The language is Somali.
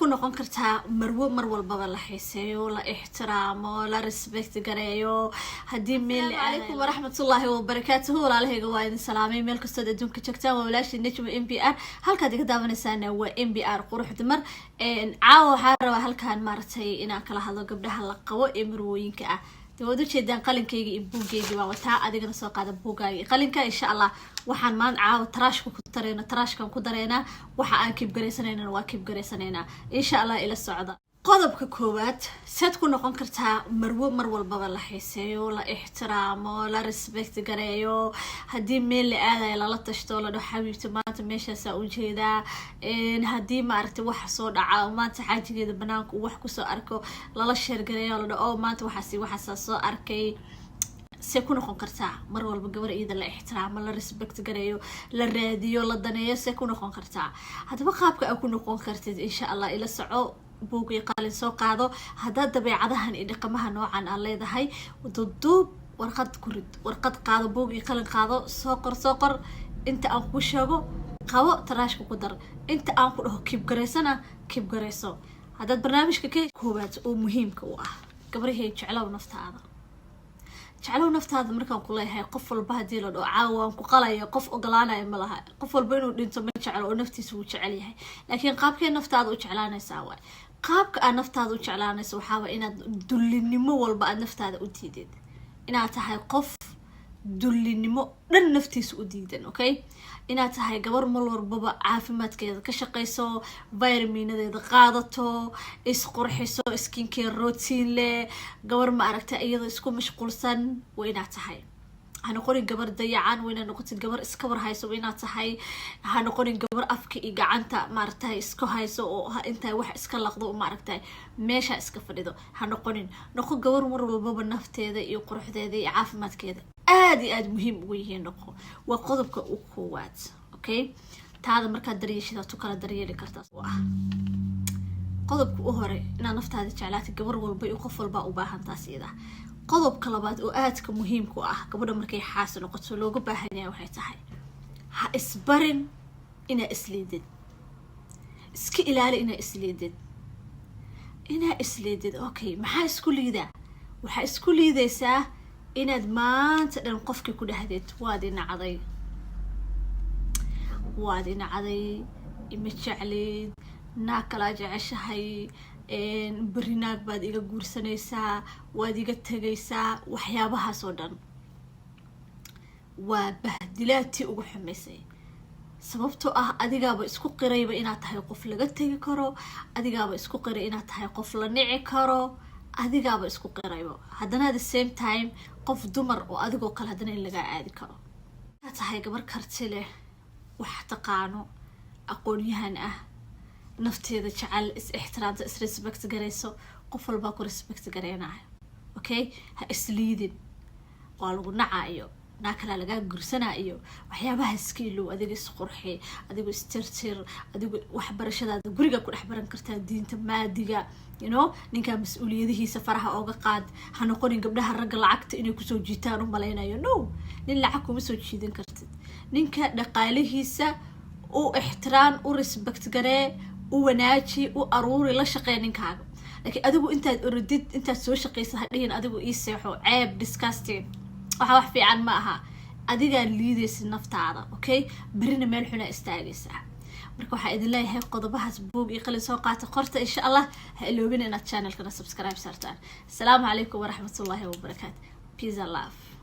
ku noqon kartaa marwo mar walbaba la xiiseeyo la ixtiraamo la respect gareeyo hadii meel alaykum waraxmatullaahi wabarakaatuhu walaalahayga waa idin salaamay meel kastoo adduunka joogtaan waa walaashii Najma MBR halkaad iga daawanaysaana waa MBR qurux dumar caawa waxaan rabaa halkaan maartay inaan kala hadlo gabdhaha la qabo ee marwooyinka ah dawadu jeedaan qalinkayga iyo buugayga waa wataa adigana soo qaada buugaaga qalinka insha Allah waxaan maan caawa taraashku ku tareena taraashkan ku dareena waxa aan kib gareysanayna waa kib gareysanayna insha Allah ila socda qodobka koowaad sad ku noqon kartaa marwo mar walbaba la xiiseeyo la ixtiraamo la respect gareeyo hadii meel la aaday la tashto la dhaho xabiibti maanta meeshaas u jeedaa hadii maaragtay wax soo dhaca maanta xaajigeeda banaanka wax ku soo arko la share gareeyo la dhaho maanta waxa soo arkay se ku noqon kartaa mar walba gabar iyada la ixtiraamo la respect gareeyo la raadiyo la daneeyo se ku noqon kartaa hadaba qaabka ay ku noqon kartid insha Allah ila soco buugay qalin soo qaado hadaa dabeecadahan iyo dhaqamaha noocan aan leedahay duduub warqad qaado buugay qalin qaado soo qor inta aan ku sheego qabo taraashka ku dar inta aan ku dhaho kib gareyso hadaa barnaamijka ka koobaad oo muhiimka u ah gabarihii jeclow naftaada markaan ku leeyahay qof walba hadii la dhaho caawaan ku qalaya qof ogolaanaya ma laha qof walba inuu dhinto ma jeclo oo naftiisa uu jecel yahay laakiin qaabkee naftaada u jeclaanaysaa waay qaabka aad naftaada u jeclaanayso waxaa waa inaad dullinimo walba aad naftaada u diidid inaad tahay qof dullinimo dhan naftiisa u diidan okay inaad tahay gabar mal walbaba caafimaadkeeda ka shaqeyso vitaminadeeda qaadato isqurxiso skincare routine leh gabar ma aragtay iyadoo isku mashquulsan waa inaad tahay hana qorin gabar dayacan waa inaad noqotid gabar iska war hayso waa inaad tahay hana qorin gabar afka iyo gacanta maaragtay isku hayso oo inta wax iska laqdo maaragtay meesha iska fadhido hana qorin noqo gabar mar walbaba nafteeda iyo quruxdeeda iyo caafimaadkeeda aad muhiim ugu yihiin noqo waa qodobka ugu koowaad okay taada marka daryeeshida tu kala daryeeli kartaa qodobka u hore inaad naftaada jeclaatid gabar walba iyo qof walba u baahan taasida qodobka labaad oo aadka muhiimku ah gabadha markay xaas noqoto looga baahan yahay waxay tahay ha isbarin ina isleedid iska ilaali ina isleedid okay maxaa isku liidaa waxa isku liidaysaa inaad maanta dhan qofkii ku dhahdid waad inacday ima jeclid naa kala jeceshahay برناك بعد إيجا جورسنيسا واديجا تجيسا وحيابها صدًا وبهدلاتي وحمسي سببتو أديجا بإسكو قريبة إنها تهي قفلة جتة كرو أديجا بإسكو قريبة إنها تهي قفلة نعي كرو أديجا بإسكو قريبة هدنا the same time قف دمر وأديجو قال هدنا اللي قاعد كرو تهي جبر كرتله وحتقانو أقول يهنا نفتيدا جعل احترامta respect gareyso qof walba ku respect gareynaa okay ha isliidin waa lagu nacaayo naakala laga gursanayo waxyaabaha iskiilo adiga isqurxi adiga istirtir adiga wax barashadaada guriga ku dhaxbaran kartaa diinta maadiga you know ninka mas'uuliyadihiisa faraha ooga qaad ha noqonin gabdhaha ragga lacagta inay ku soo jiitaan u maleynayo no nin lacag kuma soo jiidan kartid ninka dhaqaalihiisa oo ixtiraam u respect garee وناجي وأروري لا شقين كاغو لكن أدبو أنت سو شقيسة هدين أدبو إيسيحو عيب disgusting وحاوح في عن معها أديقا ليديس النفط هذا أوكي برينا ملحونا استاقيسة مركو حا إذن الله هاي قضبها سبوق يقلي سوقات قرطة إن شاء الله هلو بينا إنا تشانل كنا سبسكرايب سارتان السلام عليكم ورحمة الله وبركاته peace and love